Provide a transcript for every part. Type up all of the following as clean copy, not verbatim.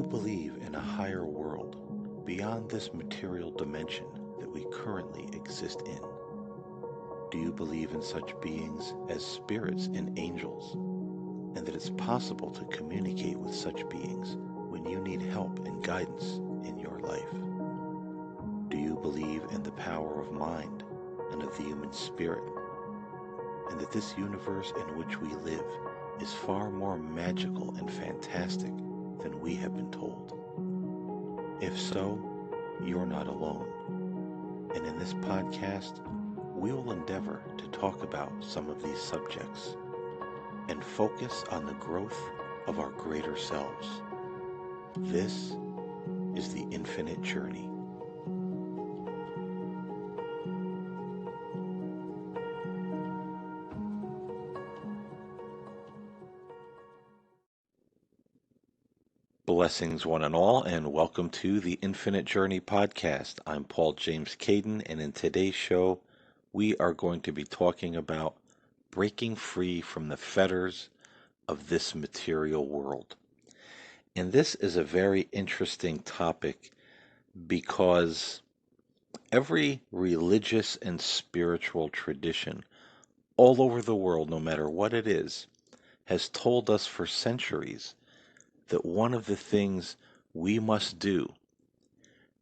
believe in a higher world beyond this material dimension that we currently exist in? Do you believe in such beings as spirits and angels, and that it's possible to communicate with such beings when you need help and guidance in your life? Do you believe in the power of mind and of the human spirit, and that this universe in which we live is far more magical and fantastic than we have been told? If so, you're not alone. And in this podcast, we will endeavor to talk about some of these subjects and focus on the growth of our greater selves. This is the infinite journey. Blessings, one and all, and welcome to the Infinite Journey podcast. I'm Paul James Caden, and in today's show, we are going to be talking about breaking free from the fetters of this material world. And this is a very interesting topic because every religious and spiritual tradition all over the world, no matter what it is, has told us for centuries that one of the things we must do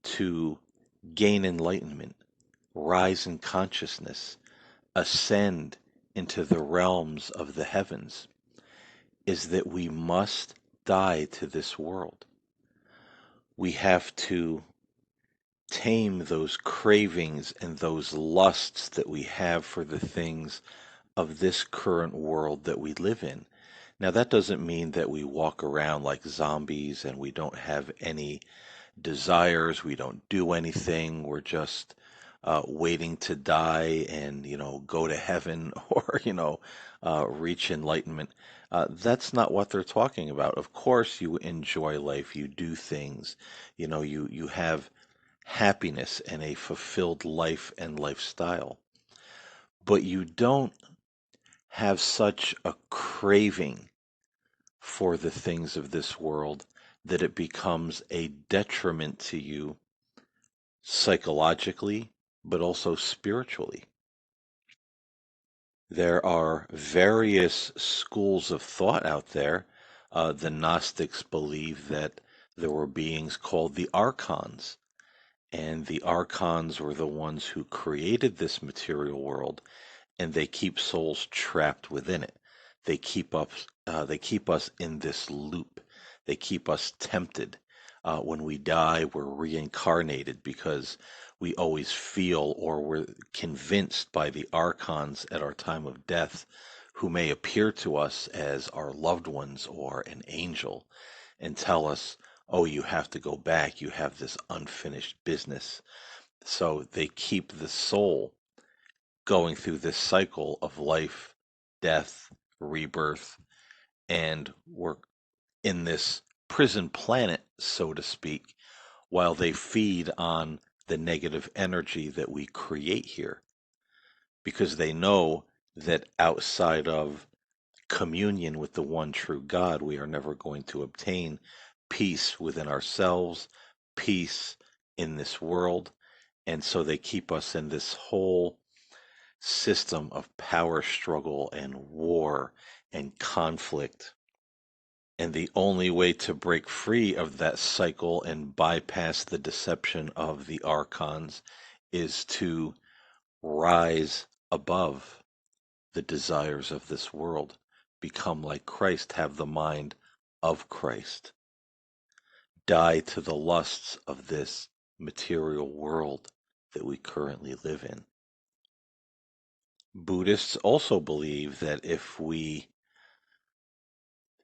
to gain enlightenment, rise in consciousness, ascend into the realms of the heavens, is that we must die to this world. We have to tame those cravings and those lusts that we have for the things of this current world that we live in. Now, that doesn't mean that we walk around like zombies and we don't have any desires, we don't do anything, we're just waiting to die and, go to heaven or, reach enlightenment. That's not what they're talking about. Of course, you enjoy life, you do things, you have happiness and a fulfilled life and lifestyle, but you don't have such a craving for the things of this world that it becomes a detriment to you psychologically, but also spiritually. There are various schools of thought out there. The Gnostics believe that there were beings called the archons, and the archons were the ones who created this material world, and they keep souls trapped within it. They keep us in this loop. They keep us tempted. When we die, we're reincarnated because we always feel or we're convinced by the archons at our time of death, who may appear to us as our loved ones or an angel, and tell us, oh, you have to go back. You have this unfinished business. So they keep the soul going through this cycle of life, death, rebirth, and we're in this prison planet, so to speak, while they feed on the negative energy that we create here, because they know that outside of communion with the one true God, we are never going to obtain peace within ourselves, peace in this world. And so they keep us in this whole system of power struggle and war and conflict. And the only way to break free of that cycle and bypass the deception of the archons is to rise above the desires of this world, become like Christ, have the mind of Christ, die to the lusts of this material world that we currently live in. Buddhists also believe that if we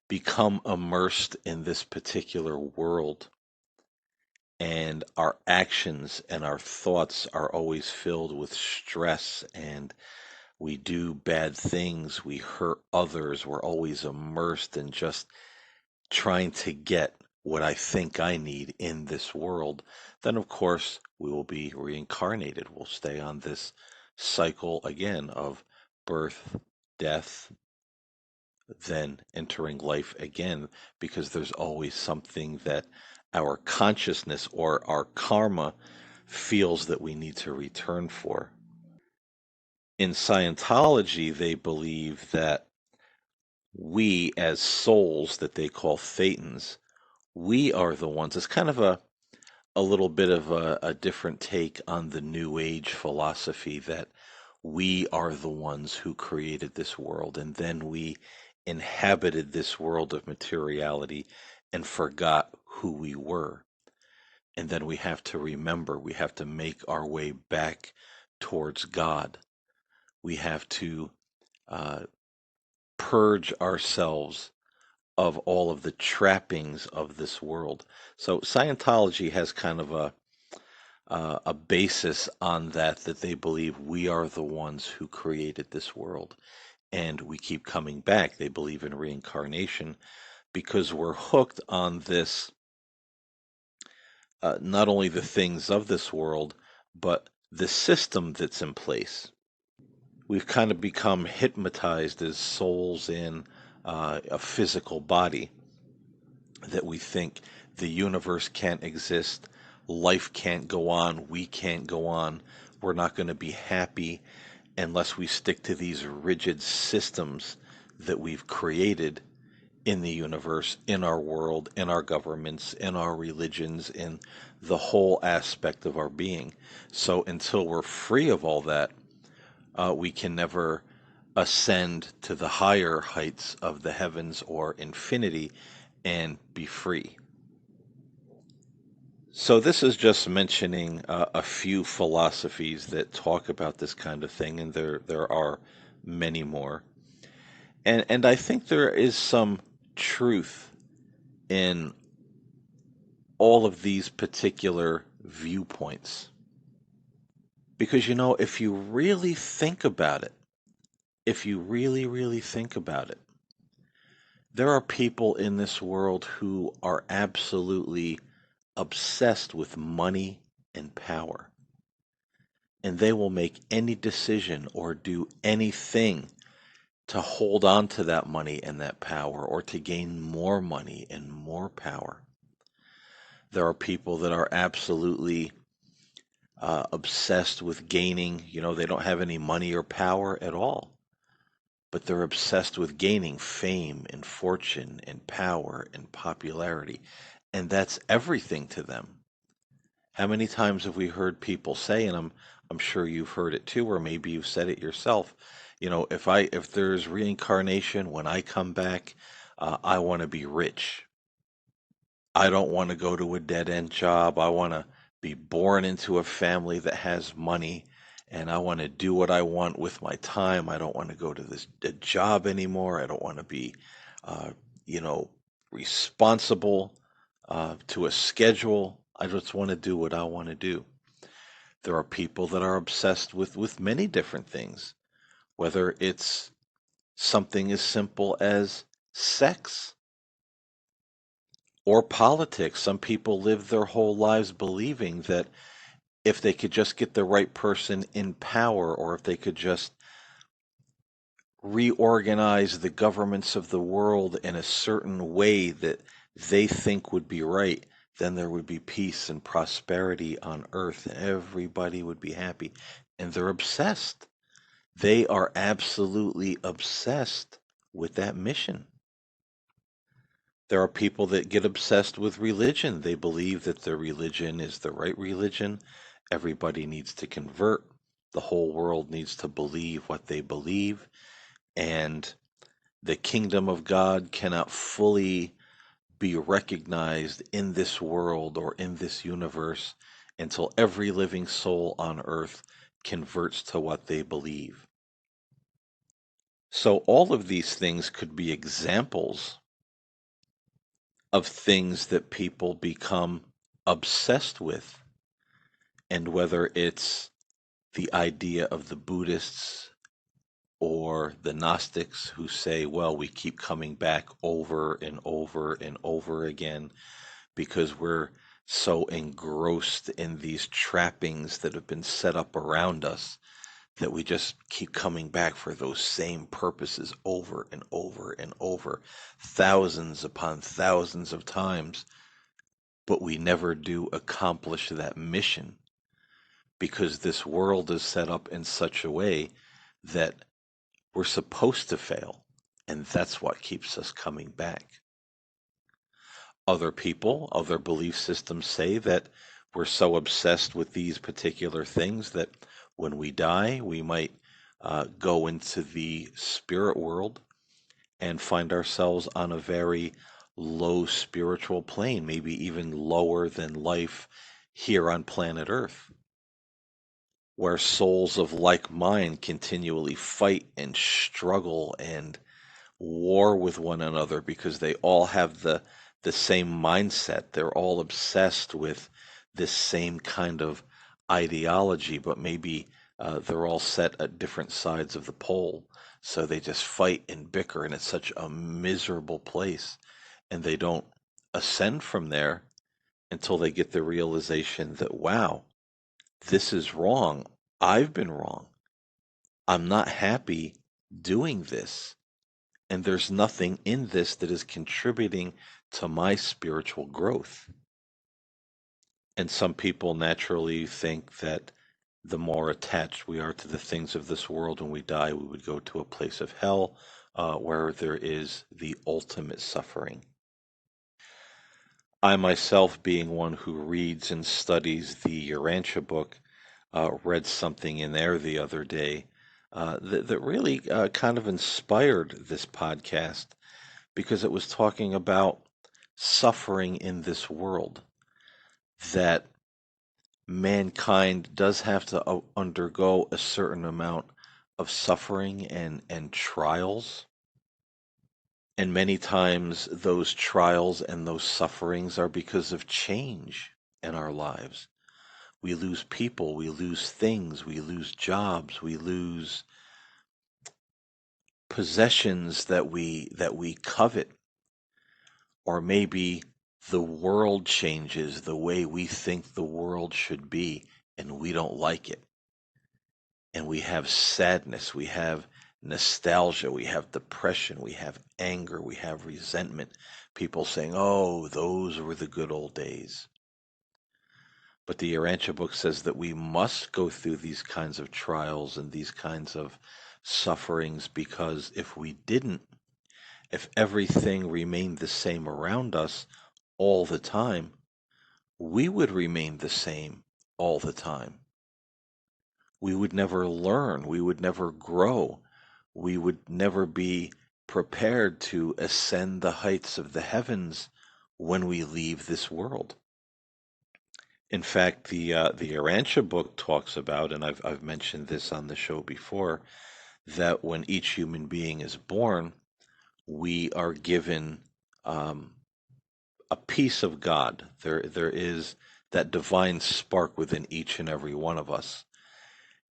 become immersed in this particular world and our actions and our thoughts are always filled with stress and we do bad things, we hurt others, we're always immersed in just trying to get what I think I need in this world, then of course we will be reincarnated. We'll stay on this cycle again of birth, death, than entering life again, because there's always something that our consciousness or our karma feels that we need to return for. In Scientology, they believe that we, as souls that they call Thetans, we are the ones. It's kind of a little bit of a different take on the New Age philosophy that we are the ones who created this world, and then we inhabited this world of materiality and forgot who we were. And then we have to remember, we have to make our way back towards God. We have to uh, purge ourselves of all of the trappings of this world. So Scientology has kind of a basis on that they believe we are the ones who created this world, and we keep coming back. They believe in reincarnation because we're hooked on this, not only the things of this world, but the system that's in place. We've kind of become hypnotized as souls in a physical body, that we think the universe can't exist, life can't go on, we can't go on, we're not going to be happy unless we stick to these rigid systems that we've created in the universe, in our world, in our governments, in our religions, in the whole aspect of our being. So until we're free of all that, we can never ascend to the higher heights of the heavens or infinity and be free. So this is just mentioning a few philosophies that talk about this kind of thing, and there are many more. And I think there is some truth in all of these particular viewpoints. Because, if you really think about it, if you really, really think about it, there are people in this world who are absolutely obsessed with money and power. And they will make any decision or do anything to hold on to that money and that power, or to gain more money and more power. There are people that are absolutely obsessed with gaining. They don't have any money or power at all, but they're obsessed with gaining fame and fortune and power and popularity. And that's everything to them. How many times have we heard people say, and I'm sure you've heard it too, or maybe you've said it yourself, if there's reincarnation, when I come back, I want to be rich. I don't want to go to a dead end job. I want to be born into a family that has money, and I want to do what I want with my time. I don't want to go to this job anymore. I don't want to be, uh, you know, responsible to a schedule. I just want to do what I want to do. There are people that are obsessed with many different things, whether it's something as simple as sex or politics. Some people live their whole lives believing that if they could just get the right person in power, or if they could just reorganize the governments of the world in a certain way that they think would be right, then there would be peace and prosperity on earth, and everybody would be happy. And they're obsessed. They are absolutely obsessed with that mission. There are people that get obsessed with religion. They believe that their religion is the right religion. Everybody needs to convert. The whole world needs to believe what they believe. And the kingdom of God cannot fully be recognized in this world or in this universe until every living soul on earth converts to what they believe. So all of these things could be examples of things that people become obsessed with. And whether it's the idea of the Buddhists or the Gnostics who say, well, we keep coming back over and over and over again because we're so engrossed in these trappings that have been set up around us that we just keep coming back for those same purposes over and over and over, thousands upon thousands of times, but we never do accomplish that mission because this world is set up in such a way that we're supposed to fail, and that's what keeps us coming back. Other people, other belief systems say that we're so obsessed with these particular things that when we die, we might go into the spirit world and find ourselves on a very low spiritual plane, maybe even lower than life here on planet Earth, where souls of like mind continually fight and struggle and war with one another because they all have the same mindset. They're all obsessed with this same kind of ideology, but maybe they're all set at different sides of the pole. So they just fight and bicker, and it's such a miserable place. And they don't ascend from there until they get the realization that, wow, this is wrong. I've been wrong. I'm not happy doing this. And there's nothing in this that is contributing to my spiritual growth. And some people naturally think that the more attached we are to the things of this world when we die, we would go to a place of hell where there is the ultimate suffering. I myself, being one who reads and studies the Urantia book, read something in there the other day that really kind of inspired this podcast because it was talking about suffering in this world, that mankind does have to undergo a certain amount of suffering and trials. And many times those trials and those sufferings are because of change in our lives. We lose people, we lose things, we lose jobs, we lose possessions that we covet, or maybe the world changes the way we think the world should be, and we don't like it. And we have sadness, we have nostalgia, we have depression, we have anger, we have resentment. People saying, oh, those were the good old days. But the Urantia book says that we must go through these kinds of trials and these kinds of sufferings because if we didn't, if everything remained the same around us all the time, we would remain the same all the time. We would never learn. We would never grow. We would never be prepared to ascend the heights of the heavens when we leave this world. In fact, the Urantia book talks about, and I've mentioned this on the show before, that when each human being is born, we are given a piece of God. There is that divine spark within each and every one of us.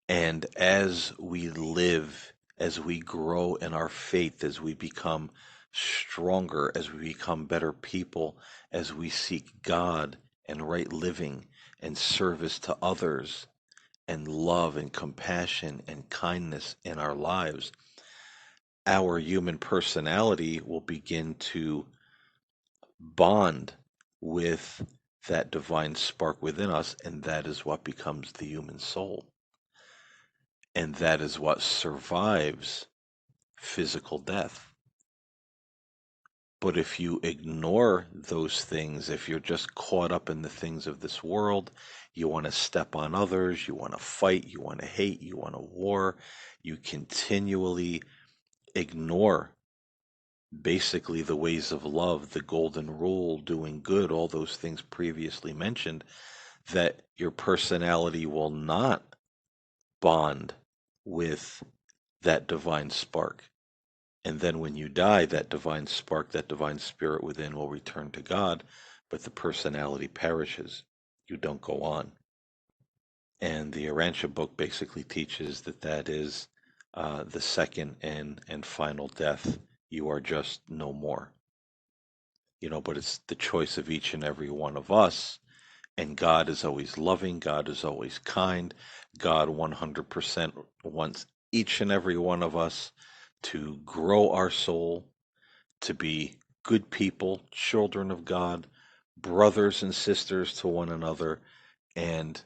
And as we live, as we grow in our faith, as we become stronger, as we become better people, as we seek God and right living and service to others and love and compassion and kindness in our lives, our human personality will begin to bond with that divine spark within us, and that is what becomes the human soul. And that is what survives physical death. But if you ignore those things, if you're just caught up in the things of this world, you want to step on others, you want to fight, you want to hate, you want to war, you continually ignore basically the ways of love, the golden rule, doing good, all those things previously mentioned, that your personality will not bond with that divine spark. And then when you die, that divine spark, that divine spirit within will return to God, but the personality perishes. You don't go on. And the Urantia book basically teaches that that is the second and final death. You are just no more. But it's the choice of each and every one of us. And God is always loving, God is always kind. God 100% wants each and every one of us to grow our soul, to be good people, children of God, brothers and sisters to one another, and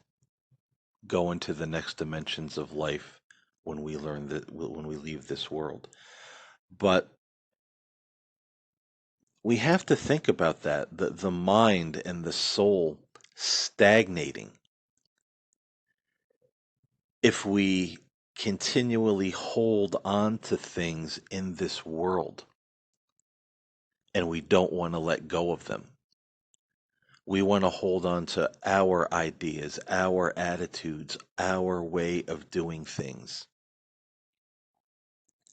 go into the next dimensions of life when we learn that when we leave this world. But we have to think about that, the mind and the soul stagnating if we continually hold on to things in this world and we don't want to let go of them. We want to hold on to our ideas, our attitudes, our way of doing things.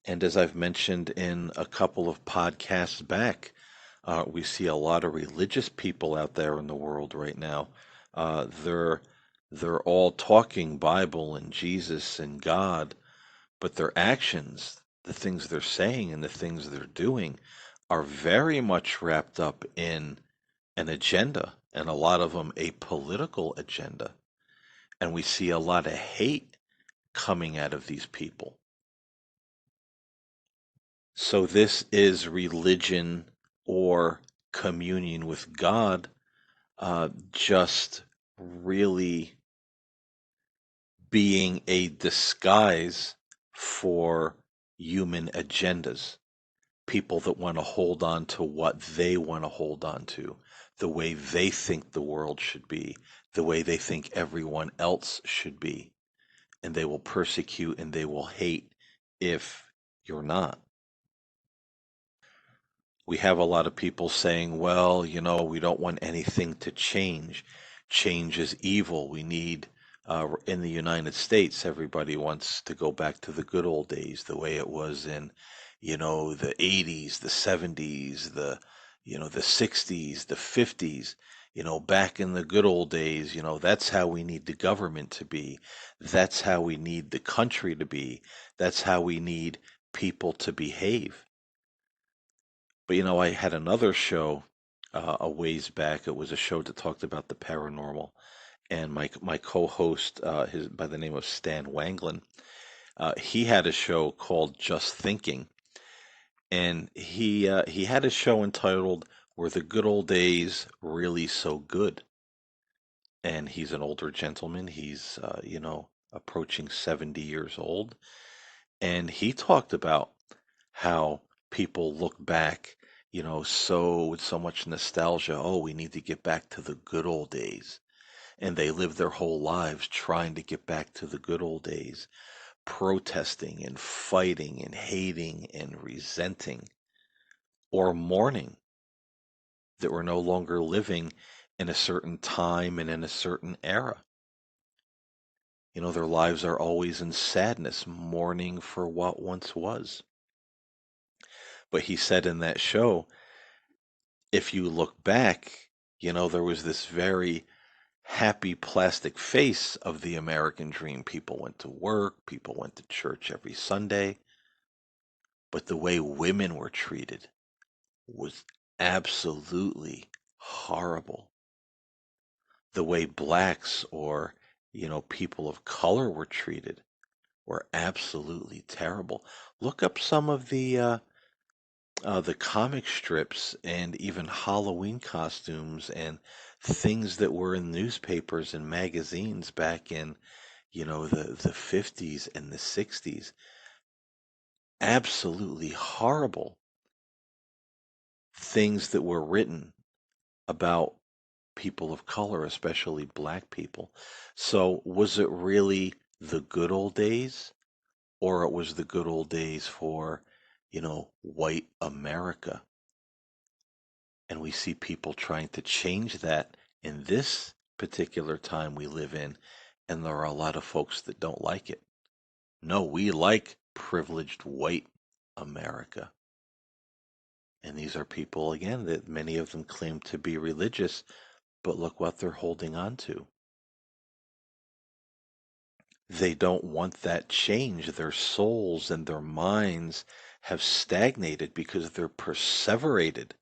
And as I've mentioned in a couple of podcasts back, we see a lot of religious people out there in the world right now. They're all talking Bible and Jesus and God, but their actions, the things they're saying and the things they're doing, are very much wrapped up in an agenda, and a lot of them a political agenda. And we see a lot of hate coming out of these people. So this is religion or communion with God, just really being a disguise for human agendas. People that want to hold on to what they want to hold on to, the way they think the world should be, the way they think everyone else should be. And they will persecute and they will hate if you're not. We have a lot of people saying, well, we don't want anything to change. Change is evil. We need, in the United States, everybody wants to go back to the good old days, the way it was in, the 80s, the 70s, the 60s, the 50s. Back in the good old days, that's how we need the government to be. That's how we need the country to be. That's how we need people to behave. But I had another show a ways back. It was a show that talked about the paranormal, and my co-host, his by the name of Stan Wanglin, he had a show called Just Thinking, and he had a show entitled "Were the Good Old Days Really So Good?" And he's an older gentleman. He's approaching 70 years old, and he talked about how people look back, so with so much nostalgia. Oh, we need to get back to the good old days. And they live their whole lives trying to get back to the good old days, protesting and fighting and hating and resenting or mourning that we're no longer living in a certain time and in a certain era. Their lives are always in sadness, mourning for what once was. But he said in that show, if you look back, there was this very happy plastic face of the American dream. People went to work, people went to church every Sunday, but the way women were treated was absolutely horrible. The way blacks or, people of color were treated were absolutely terrible. Look up some of the comic strips and even Halloween costumes and things that were in newspapers and magazines back in, the 50s and the 60s. Absolutely horrible things that were written about people of color, especially black people. So was it really the good old days, or it was the good old days for, white America? And we see people trying to change that in this particular time we live in, and there are a lot of folks that don't like it. No, we like privileged white America. And these are people, again, that many of them claim to be religious, but look what they're holding on to. They don't want that change. Their souls and their minds have stagnated because they're perseverated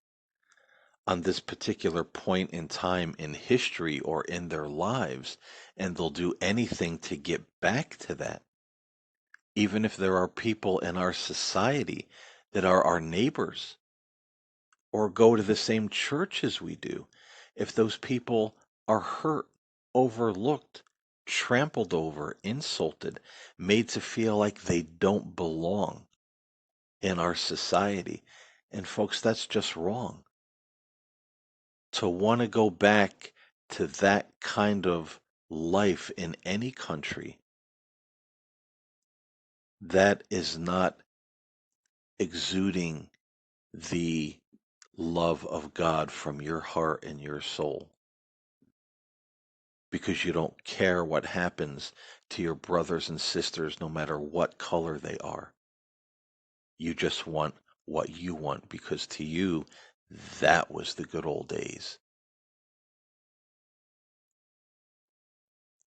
on this particular point in time in history or in their lives, and they'll do anything to get back to that. Even if there are people in our society that are our neighbors or go to the same church as we do, if those people are hurt, overlooked, trampled over, insulted, made to feel like they don't belong in our society. And folks, that's just wrong. To want to go back to that kind of life in any country, that is not exuding the love of God from your heart and your soul, because you don't care what happens to your brothers and sisters, no matter what color they are. You just want what you want because to you, that was the good old days.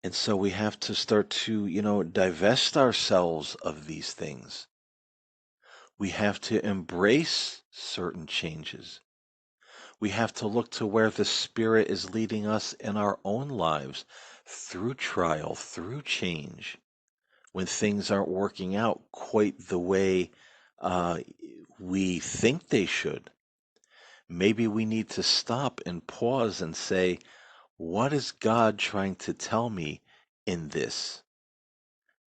And so we have to start to, divest ourselves of these things. We have to embrace certain changes. We have to look to where the Spirit is leading us in our own lives through trial, through change, when things aren't working out quite the way uh, we think they should. Maybe we need to stop and pause and say, what is God trying to tell me in this?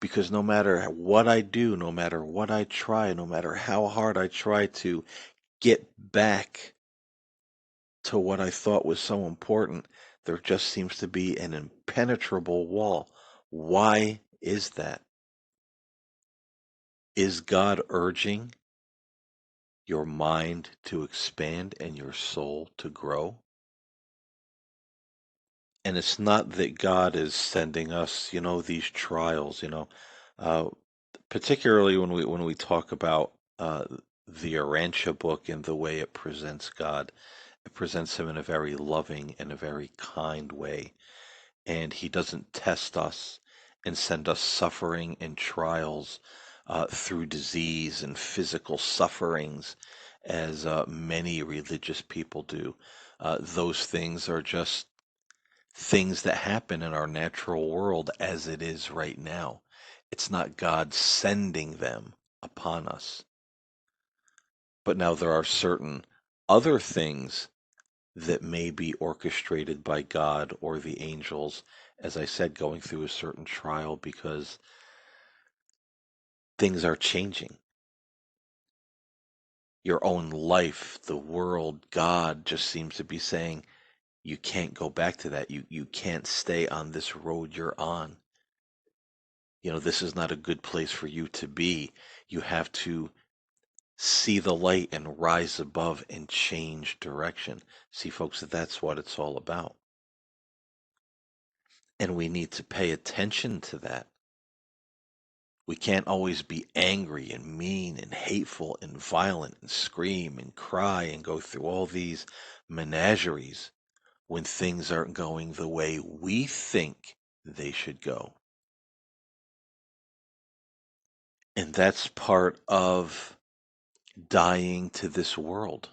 Because no matter what I do, no matter what I try, no matter how hard I try to get back to what I thought was so important, there just seems to be an impenetrable wall. Why is that? Is God urging your mind to expand and your soul to grow? And it's not that God is sending us, these trials, uh, particularly when we talk about the Arantia book and the way it presents God. It presents him in a very loving and a very kind way. And he doesn't test us and send us suffering and trials through disease and physical sufferings as many religious people do. Those things are just things that happen in our natural world as it is right now. It's not God sending them upon us. But now there are certain other things that may be orchestrated by God or the angels, as I said, going through a certain trial because things are changing. Your own life, the world, God just seems to be saying, you can't go back to that. You can't stay on this road you're on. This is not a good place for you to be. You have to see the light and rise above and change direction. See, folks, that's what it's all about. And we need to pay attention to that. We can't always be angry and mean and hateful and violent and scream and cry and go through all these menageries when things aren't going the way we think they should go. And that's part of dying to this world,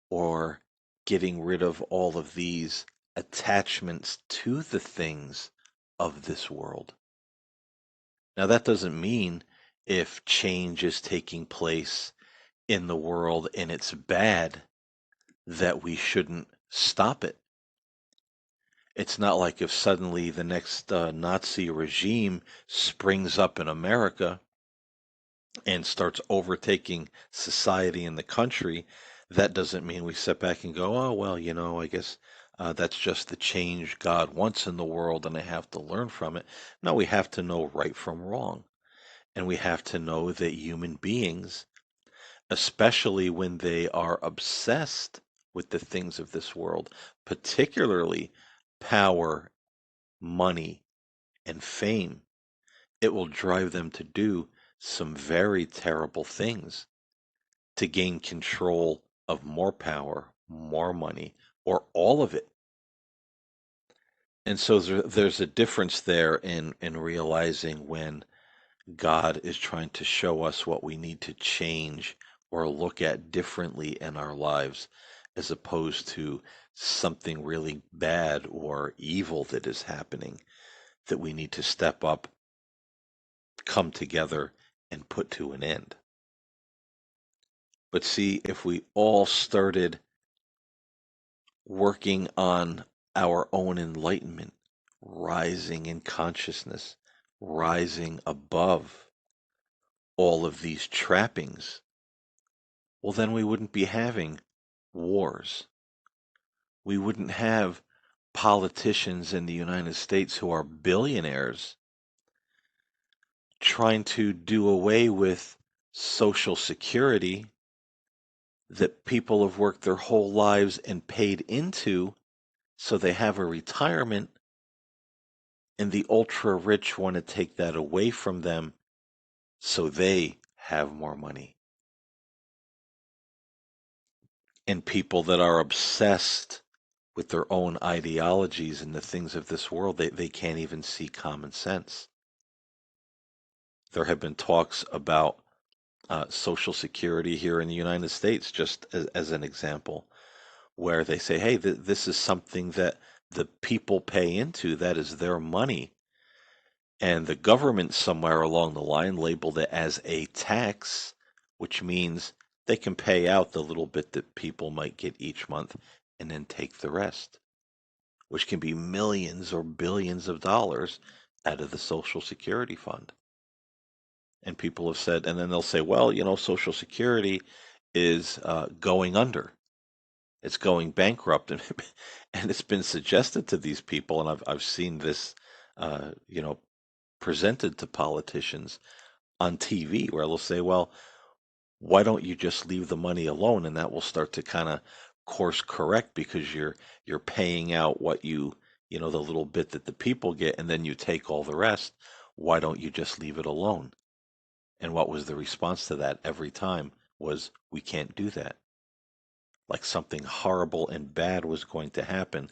or getting rid of all of these attachments to the things of this world. Now, that doesn't mean if change is taking place in the world and it's bad that we shouldn't stop it. It's not like if suddenly the next Nazi regime springs up in America and starts overtaking society and the country, that doesn't mean we sit back and go, oh, well, I guess that's just the change God wants in the world and I have to learn from it. No, we have to know right from wrong. And we have to know that human beings, especially when they are obsessed with the things of this world, particularly power, money, and fame, it will drive them to do some very terrible things to gain control of more power, more money, or all of it. And so there's a difference there in realizing when God is trying to show us what we need to change or look at differently in our lives, as opposed to something really bad or evil that is happening that we need to step up, come together, and put to an end. But see, if we all started working on our own enlightenment, rising in consciousness, rising above all of these trappings, well, then we wouldn't be having wars. We wouldn't have politicians in the United States who are billionaires trying to do away with Social Security that people have worked their whole lives and paid into so they have a retirement, and the ultra rich want to take that away from them so they have more money. And people that are obsessed with their own ideologies and the things of this world, they can't even see common sense. There have been talks about Social Security here in the United States, just as an example, where they say, hey, this is something that the people pay into, that is their money. And the government somewhere along the line labeled it as a tax, which means they can pay out the little bit that people might get each month and then take the rest, which can be millions or billions of dollars out of the Social Security fund. And people have said, and then they'll say, well, Social Security is going under. It's going bankrupt, and and it's been suggested to these people, and I've seen this, uh, you know, presented to politicians on TV, where they'll say, well, why don't you just leave the money alone, and that will start to kind of course correct because you're paying out what the little bit that the people get, and then you take all the rest. Why don't you just leave it alone? And what was the response to that every time was, we can't do that. Like something horrible and bad was going to happen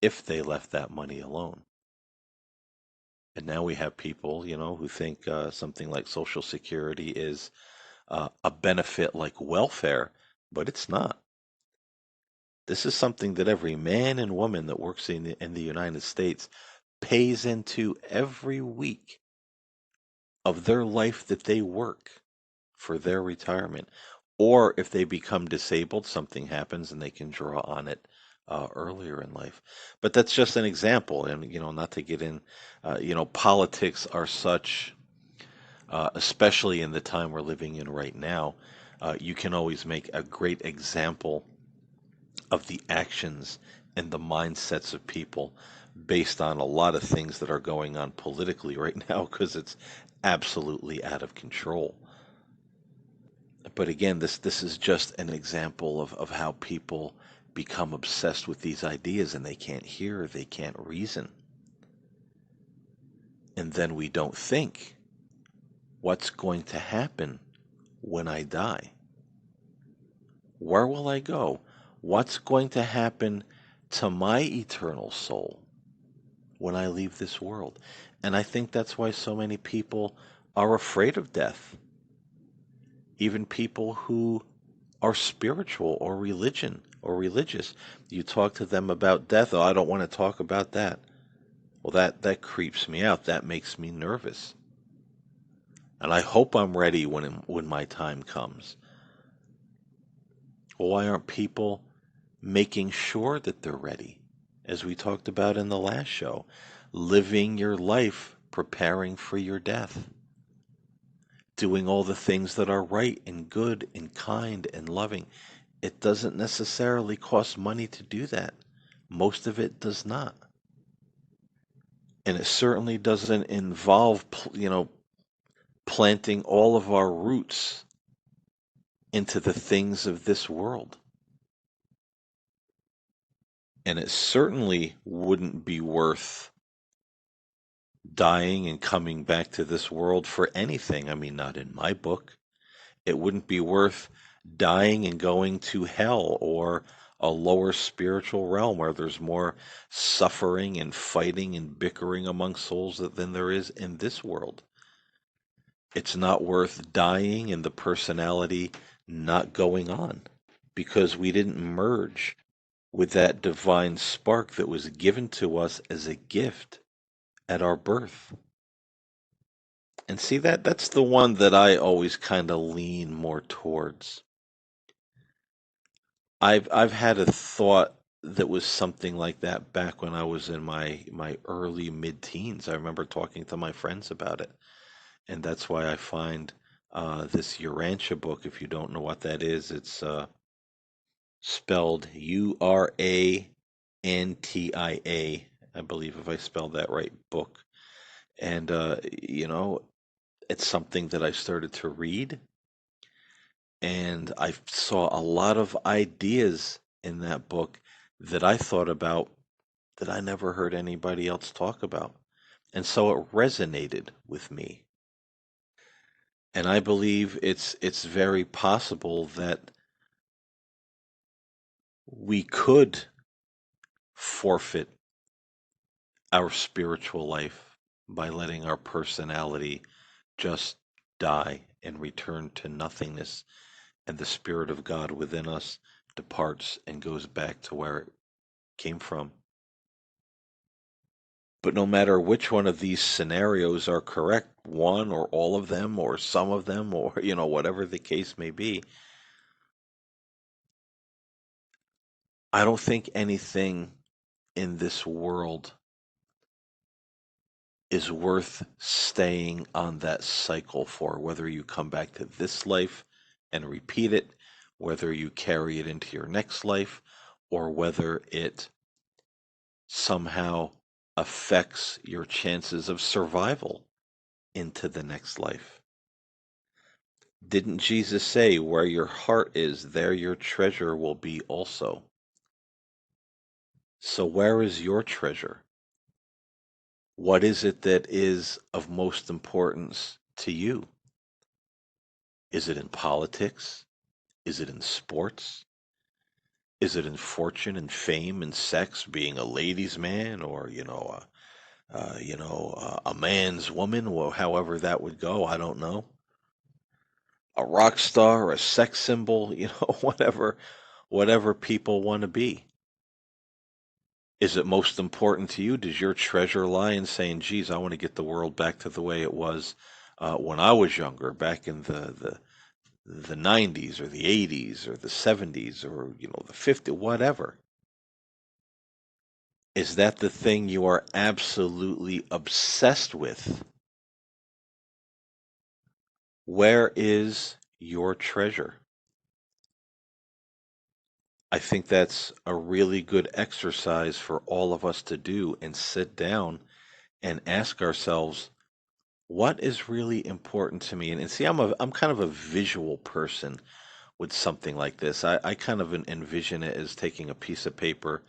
if they left that money alone. And now we have people, who think something like Social Security is a benefit like welfare, but it's not. This is something that every man and woman that works in the United States pays into every week of their life that they work for their retirement. Or if they become disabled, something happens and they can draw on it earlier in life. But that's just an example. And, not to get in, politics are such, especially in the time we're living in right now, you can always make a great example of the actions and the mindsets of people based on a lot of things that are going on politically right now because it's absolutely out of control. But again, this is just an example of how people become obsessed with these ideas and they can't hear, they can't reason. And then we don't think, what's going to happen when I die? Where will I go? What's going to happen to my eternal soul when I leave this world? And I think that's why so many people are afraid of death. Even people who are spiritual or religious. You talk to them about death. Oh, I don't want to talk about that. Well, that creeps me out. That makes me nervous. And I hope I'm ready when my time comes. Well, why aren't people making sure that they're ready? As we talked about in the last show, living your life preparing for your death. Doing all the things that are right and good and kind and loving. It doesn't necessarily cost money to do that. Most of it does not. And it certainly doesn't involve, planting all of our roots into the things of this world. And it certainly wouldn't be worth dying and coming back to this world for anything. I mean, not in my book. It wouldn't be worth dying and going to hell or a lower spiritual realm where there's more suffering and fighting and bickering among souls than there is in this world. It's not worth dying and the personality not going on because we didn't merge with that divine spark that was given to us as a gift at our birth. And see that's the one that I always kind of lean more towards. I've had a thought that was something like that back when I was in my early mid-teens. I remember talking to my friends about it, and that's why I find this Urantia book. If you don't know what that is, it's spelled Urantia, I believe, if I spelled that right, book. And it's something that I started to read, and I saw a lot of ideas in that book that I thought about that I never heard anybody else talk about. And so it resonated with me. And I believe it's very possible that we could forfeit our spiritual life by letting our personality just die and return to nothingness, and the Spirit of God within us departs and goes back to where it came from. But no matter which one of these scenarios are correct, one or all of them or some of them, or whatever the case may be, I don't think anything in this world is worth staying on that cycle for, whether you come back to this life and repeat it, whether you carry it into your next life, or whether it somehow affects your chances of survival into the next life. Didn't Jesus say, "Where your heart is, there your treasure will be also"? So, where is your treasure? What is it that is of most importance to you? Is it in politics? Is it in sports? Is it in fortune and fame and sex, being a ladies' man, or a man's woman, or however that would go? I don't know. A rock star, a sex symbol, whatever people want to be. Is it most important to you? Does your treasure lie in saying, geez, I want to get the world back to the way it was when I was younger, back in the 90s or the 80s or the 70s or, the 50s, whatever? Is that the thing you are absolutely obsessed with? Where is your treasure? I think that's a really good exercise for all of us to do and sit down and ask ourselves, what is really important to me? And see, I'm kind of a visual person with something like this. I kind of envision it as taking a piece of paper,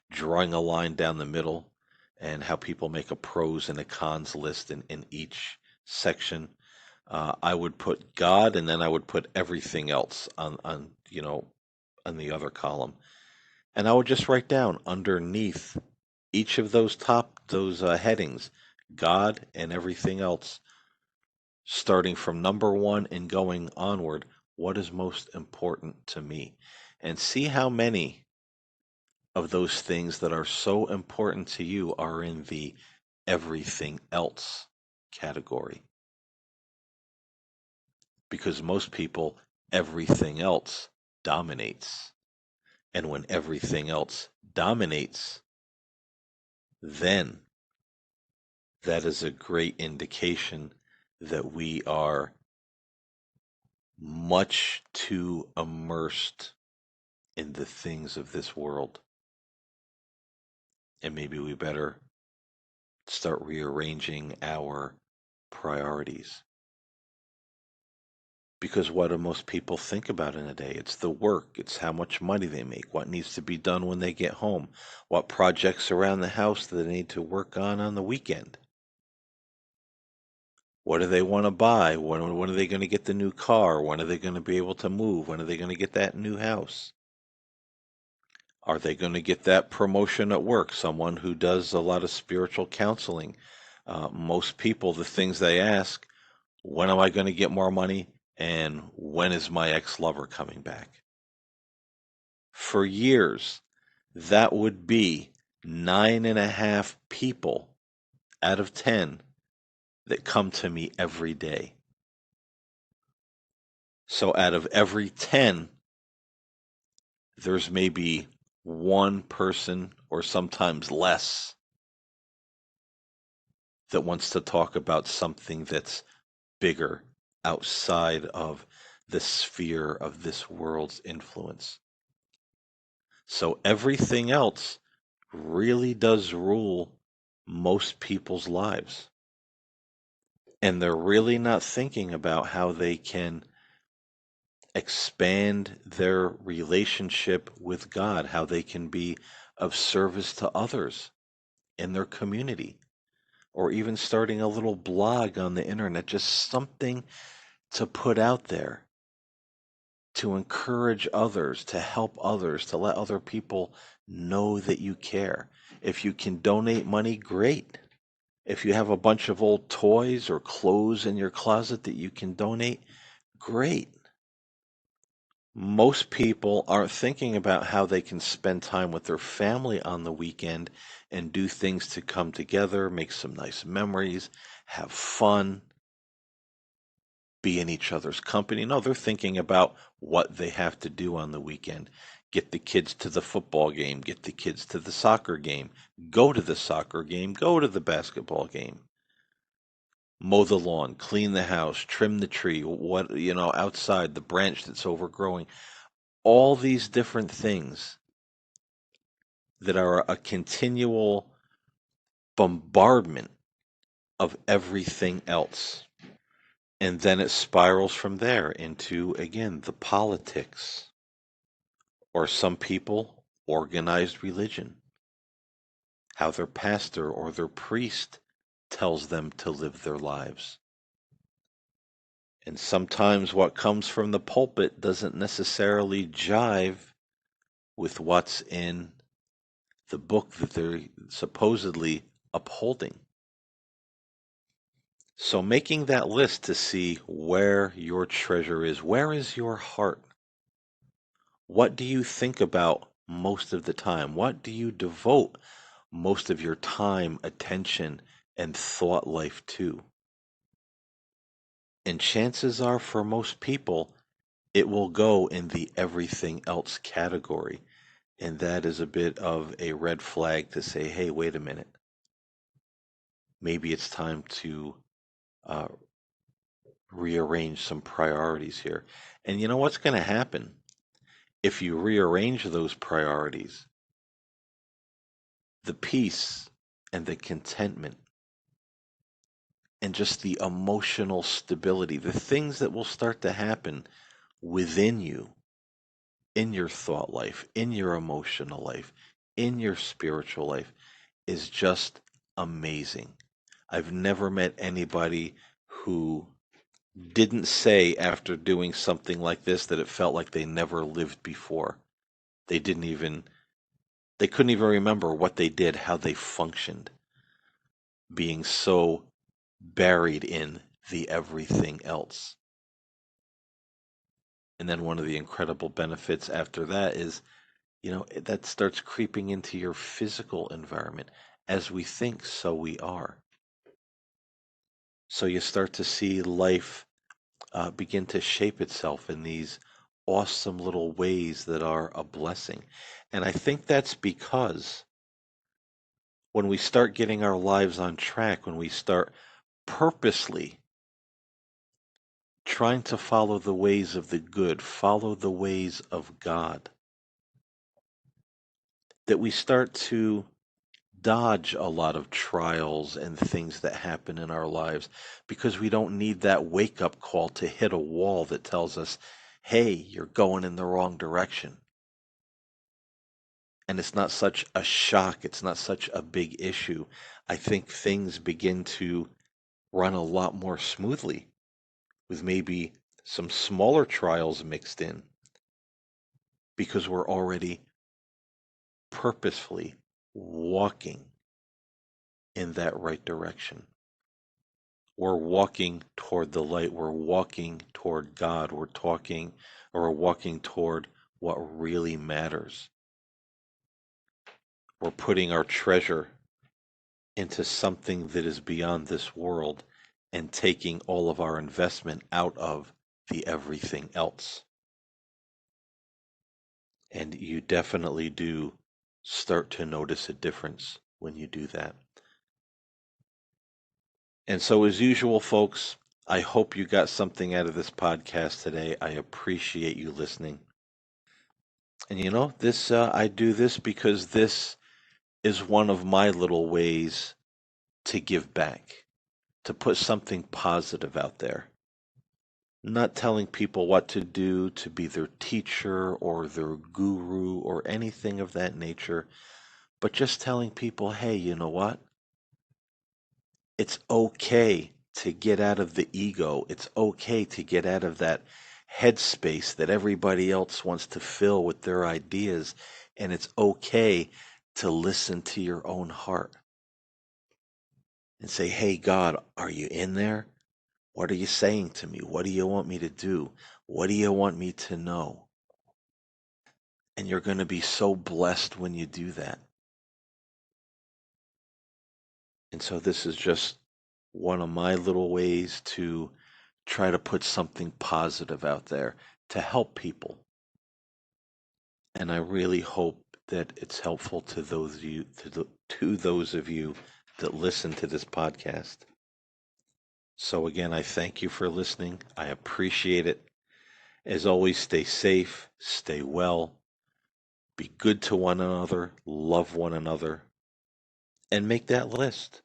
drawing a line down the middle, and how people make a pros and a cons list in each section. I would put God, and then I would put everything else on the other column, and I would just write down underneath each of those headings, God and everything else, starting from number one and going onward. What is most important to me? And see how many of those things that are so important to you are in the everything else category. Because most people, everything else dominates. And when everything else dominates, then that is a great indication that we are much too immersed in the things of this world. And maybe we better start rearranging our priorities. Because what do most people think about in a day? It's the work, it's how much money they make, what needs to be done when they get home, what projects around the house that they need to work on the weekend. What do they want to buy? When are they going to get the new car? When are they going to be able to move? When are they going to get that new house? Are they going to get that promotion at work? Someone who does a lot of spiritual counseling. Most people, the things they ask, when am I going to get more money? And when is my ex-lover coming back? For years, that would be 9.5 people out of 10 that come to me every day. So out of every 10, there's maybe one person or sometimes less that wants to talk about something that's bigger outside of the sphere of this world's influence. So everything else really does rule most people's lives. And they're really not thinking about how they can expand their relationship with God, how they can be of service to others in their community, or even starting a little blog on the internet, just something to put out there to encourage others, to help others, to let other people know that you care. If you can donate money, great. If you have a bunch of old toys or clothes in your closet that you can donate, great. Most people aren't thinking about how they can spend time with their family on the weekend and do things to come together, make some nice memories, have fun, be in each other's company. No, they're thinking about what they have to do on the weekend. Get the kids to the football game, get the kids to the soccer game, go to the soccer game, go to the basketball game. Mow the lawn, clean the house, trim the tree, outside, the branch that's overgrowing. All these different things that are a continual bombardment of everything else. And then it spirals from there into, again, the politics, or some people, organized religion, how their pastor or their priest tells them to live their lives. And sometimes what comes from the pulpit doesn't necessarily jive with what's in the book that they're supposedly upholding. So making that list to see where your treasure is, where is your heart? What do you think about most of the time? What do you devote most of your time, attention, and thought life to? And chances are for most people, it will go in the everything else category. And that is a bit of a red flag to say, hey, wait a minute. Maybe it's time to uh, rearrange some priorities here. And you know what's going to happen if you rearrange those priorities? The peace and the contentment and just the emotional stability, the things that will start to happen within you, in your thought life, in your emotional life, in your spiritual life, is just amazing. I've never met anybody who didn't say after doing something like this that it felt like they never lived before. They didn't even, they couldn't even remember what they did, how they functioned, being so buried in the everything else. And then one of the incredible benefits after that is, that starts creeping into your physical environment. As we think, so we are. So you start to see life begin to shape itself in these awesome little ways that are a blessing. And I think that's because when we start getting our lives on track, when we start purposely trying to follow the ways of the good, follow the ways of God, that we start to dodge a lot of trials and things that happen in our lives because we don't need that wake up call to hit a wall that tells us, hey, you're going in the wrong direction. And it's not such a shock, it's not such a big issue. I think things begin to run a lot more smoothly with maybe some smaller trials mixed in because we're already purposefully walking in that right direction. We're walking toward the light. We're walking toward God. We're walking toward what really matters. We're putting our treasure into something that is beyond this world and taking all of our investment out of the everything else. And you definitely do start to notice a difference when you do that. And so, as usual, folks, I hope you got something out of this podcast today. I appreciate you listening. And this I do this because this is one of my little ways to give back, to put something positive out there. Not telling people what to do, to be their teacher or their guru or anything of that nature, but just telling people, hey, you know what? It's okay to get out of the ego. It's okay to get out of that headspace that everybody else wants to fill with their ideas. And it's okay to listen to your own heart and say, hey, God, are you in there? What are you saying to me? What do you want me to do? What do you want me to know? And you're going to be so blessed when you do that. And so this is just one of my little ways to try to put something positive out there to help people. And I really hope that it's helpful to those of you to those of you that listen to this podcast. So again, I thank you for listening. I appreciate it. As always, stay safe, stay well, be good to one another, love one another, and make that list.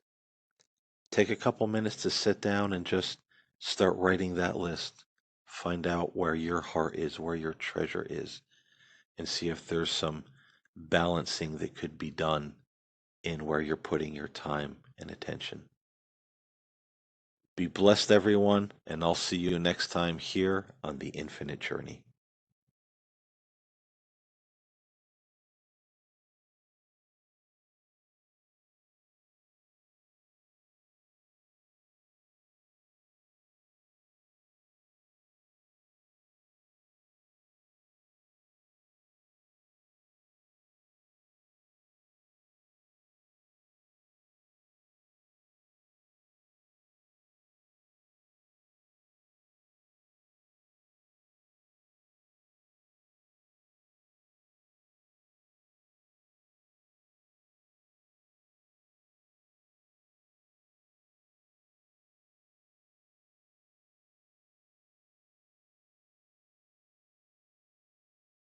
Take a couple minutes to sit down and just start writing that list. Find out where your heart is, where your treasure is, and see if there's some balancing that could be done in where you're putting your time and attention. Be blessed, everyone, and I'll see you next time here on the Infinite Journey.